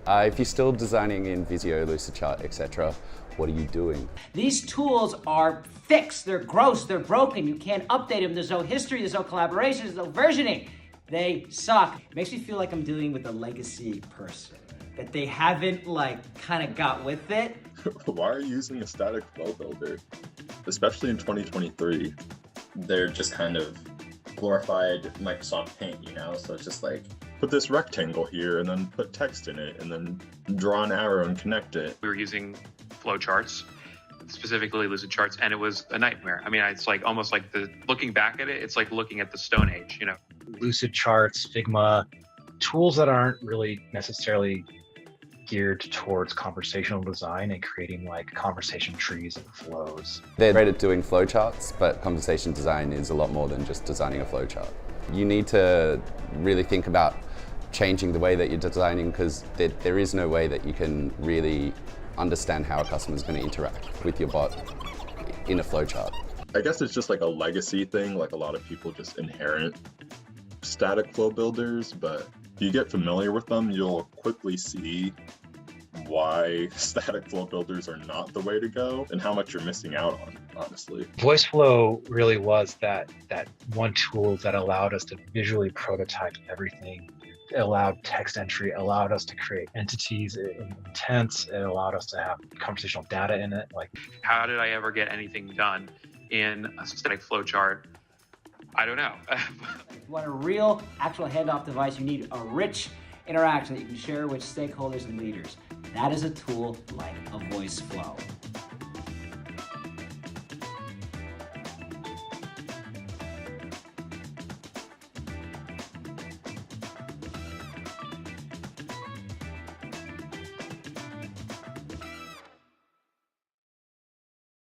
If you're still designing in Visio, Lucidchart, etc., what are you doing? These tools are fixed, they're gross, they're broken, you can't update them, there's no history, there's no collaboration, there's no versioning. They suck. It makes me feel like I'm dealing with a legacy person, that they haven't kind of got with it. Why are you using a static flow builder? Especially in 2023. They're just kind of glorified Microsoft Paint, you know? So it's just like, put this rectangle here and then put text in it and then draw an arrow and connect it. We were using flowcharts, specifically Lucidcharts, and it was a nightmare. I mean, it's like almost like looking back at it, it's like looking at the Stone Age, you know? Lucidcharts, Figma, tools that aren't really necessarily geared towards conversational design and creating conversation trees and flows. They're great at doing flowcharts, but conversation design is a lot more than just designing a flowchart. You need to really think about changing the way that you're designing, because there is no way that you can really understand how a customer is going to interact with your bot in a flowchart. I guess it's just like a legacy thing, like a lot of people just inherit static flow builders, but if you get familiar with them, you'll quickly see why static flow builders are not the way to go and how much you're missing out on, honestly. Voiceflow really was that one tool that allowed us to visually prototype everything. It allowed text entry, allowed us to create entities in intents, it allowed us to have conversational data in it. How did I ever get anything done in a static flowchart? I don't know. If you want a real, actual handoff device, you need a rich interaction that you can share with stakeholders and leaders. That is a tool like a Voiceflow.